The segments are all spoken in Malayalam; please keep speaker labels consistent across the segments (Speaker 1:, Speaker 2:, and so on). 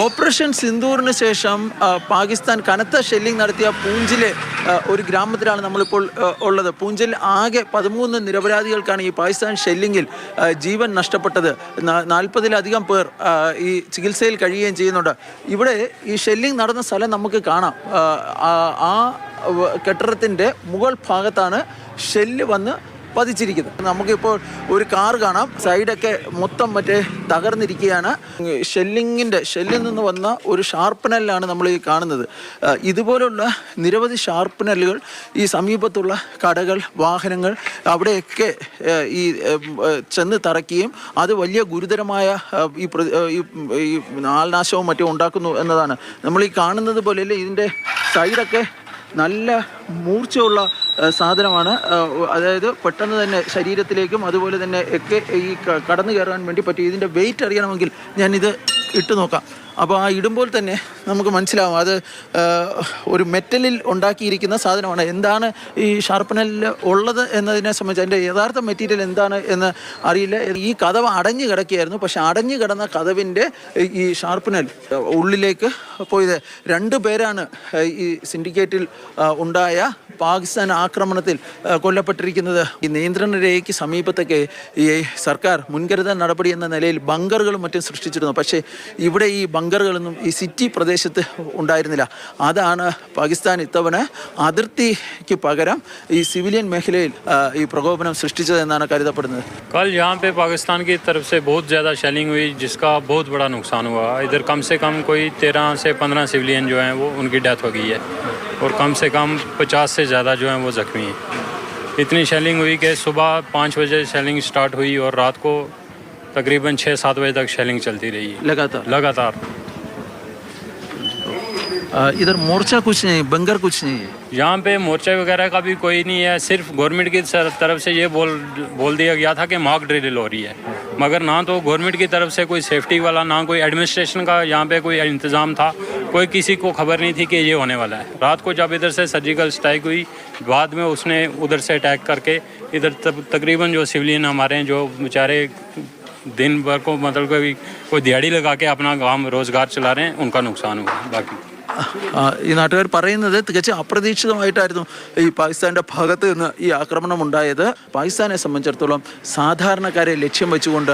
Speaker 1: ഓപ്പറേഷൻ സിന്ദൂറിന് ശേഷം പാകിസ്ഥാൻ കനത്ത ഷെല്ലിംഗ് നടത്തിയ പൂഞ്ചിലെ ഒരു ഗ്രാമത്തിലാണ് നമ്മളിപ്പോൾ ഉള്ളത്. പൂഞ്ചിൽ ആകെ 13 നിരപരാധികൾക്കാണ് ഈ പാകിസ്ഥാൻ ഷെല്ലിങ്ങിൽ ജീവൻ നഷ്ടപ്പെട്ടത്. 40-ലധികം പേർ ഈ ചികിത്സയിൽ കഴിയുകയും ചെയ്യുന്നുണ്ട്. ഇവിടെ ഈ ഷെല്ലിംഗ് നടന്ന സ്ഥലം നമുക്ക് കാണാം. ആ കെട്ടിടത്തിൻ്റെ മുകൾ ഭാഗത്താണ് ഷെല്ല് വന്ന് പതിച്ചിരിക്കുന്നത്. നമുക്കിപ്പോൾ ഒരു കാർ കാണാം, സൈഡൊക്കെ മൊത്തം തകർന്നിരിക്കുകയാണ്. ഷെല്ലിൽ നിന്ന് വന്ന ഒരു ഷാർപ്പനലാണ് നമ്മൾ ഈ കാണുന്നത്. ഇതുപോലുള്ള നിരവധി ഷാർപ്പനലുകൾ ഈ സമീപത്തുള്ള കടകൾ, വാഹനങ്ങൾ അവിടെയൊക്കെ ഈ ചെന്ന് തറയ്ക്കുകയും അത് വലിയ ഗുരുതരമായ ഈ നാശവും മറ്റും ഉണ്ടാക്കുന്നു എന്നതാണ്. നമ്മൾ ഈ കാണുന്നത് പോലെയല്ലേ ഇതിൻ്റെ സൈഡൊക്കെ നല്ല മൂർച്ചയുള്ള സാധനമാണ്. അതായത് പെട്ടെന്ന് തന്നെ ശരീരത്തിലേക്കും അതുപോലെ തന്നെ ഒക്കെ ഈ കടന്നു കയറാൻ വേണ്ടി പറ്റും. ഇതിൻ്റെ വെയിറ്റ് അറിയണമെങ്കിൽ ഞാനിത് ഇട്ട് നോക്കാം. അപ്പോൾ ആ ഇടുമ്പോൾ തന്നെ നമുക്ക് മനസ്സിലാവും അത് ഒരു മെറ്റലിൽ ഉണ്ടാക്കിയിരിക്കുന്ന സാധനമാണ്. എന്താണ് ഈ ഷാർപ്പനലിൽ ഉള്ളത് എന്നതിനെ സംബന്ധിച്ച് അതിൻ്റെ യഥാർത്ഥ മെറ്റീരിയൽ എന്താണ് എന്ന് അറിയില്ല. ഈ കതവ് അടഞ്ഞു കിടക്കുകയായിരുന്നു. പക്ഷെ അടഞ്ഞു കിടന്ന കതവിൻ്റെ ഈ ഷാർപ്പനൽ ഉള്ളിലേക്ക് പോയത്. 2 പേരാണ് ഈ സിൻഡിക്കേറ്റിൽ ഉണ്ടായ പാകിസ്ഥാൻ ആക്രമണത്തിൽ കൊല്ലപ്പെട്ടിരിക്കുന്നത്. ഈ നിയന്ത്രണ രേഖയ്ക്ക് സമീപത്തൊക്കെ ഈ സർക്കാർ മുൻകരുതൽ നടപടി എന്ന നിലയിൽ ബങ്കറുകളും മറ്റും സൃഷ്ടിച്ചിരുന്നു. പക്ഷേ ഇവിടെ ഈ ബങ്കറുകളൊന്നും ഈ സിറ്റി പ്രദേശത്ത് ഉണ്ടായിരുന്നില്ല. അതാണ് പാകിസ്ഥാൻ ഇത്തവണ അതിർത്തിക്ക് പകരം ഈ സിവിലിയൻ മേഖലയിൽ ഈ പ്രകോപനം സൃഷ്ടിച്ചതെന്നാണ് കരുതപ്പെടുന്നത്.
Speaker 2: कल यहाँ पे पाकिस्तान की तरफ से बहुत ज़्यादा शेलिंग हुई, जिसका बहुत बड़ा नुकसान हुआ. इधर कम से कम कोई 13 से 15 सिविलियन जो हैं वो उनकी डेथ हो गई है और कम से कम 50 से ज़्यादा जो हैं वो ज़ख्मी हैं. इतनी शेलिंग हुई कि सुबह 5 बजे शेलिंग स्टार्ट हुई और रात को तकरीबन 6-7 बजे तक शेलिंग चलती रही है लगातार.
Speaker 1: इधर मोर्चा कुछ नहीं, बंकर कुछ नहीं है.
Speaker 2: यहाँ पे मोर्चा वगैरह का भी कोई नहीं है. सिर्फ गवर्नमेंट की तरफ से ये बोल दिया गया था कि मॉक ड्रिल हो रही है, मगर ना तो गवर्नमेंट की तरफ से कोई सेफ्टी वाला, ना कोई एडमिनिस्ट्रेशन का यहाँ पे कोई इंतज़ाम था. कोई किसी को खबर नहीं थी कि ये होने वाला है. रात को जब इधर से सर्जिकल स्ट्राइक हुई, बाद में उसने उधर से अटैक करके इधर तकरीबन जो सिविलियन हमारे हैं, जो बेचारे दिन भर को मतलब कोई दिहाड़ी लगा के अपना काम रोज़गार चला रहे हैं, उनका नुकसान हुआ. बाकी
Speaker 1: ഈ നാട്ടുകാർ പറയുന്നത് തികച്ചും അപ്രതീക്ഷിതമായിട്ടായിരുന്നു ഈ പാകിസ്ഥാൻ്റെ ഭാഗത്ത് നിന്ന് ഈ ആക്രമണം ഉണ്ടായത്. പാകിസ്ഥാനെ സംബന്ധിച്ചിടത്തോളം സാധാരണക്കാരെ ലക്ഷ്യം വെച്ചുകൊണ്ട്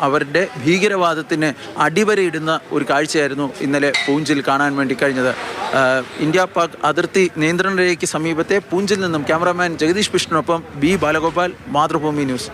Speaker 1: അവരുടെ ഭീകരവാദത്തിന് അടിവരയിടുന്ന ഒരു കാഴ്ചയായിരുന്നു ഇന്നലെ പൂഞ്ചിൽ കാണാൻ വേണ്ടി കഴിഞ്ഞത്. ഇന്ത്യ പാക് അതിർത്തി നിയന്ത്രണ രേഖയ്ക്ക് സമീപത്തെ പൂഞ്ചിൽ നിന്നും ക്യാമറാമാൻ ജഗദീഷ് കൃഷ്ണനൊപ്പം ബി ബാലഗോപാൽ, മാതൃഭൂമി ന്യൂസ്.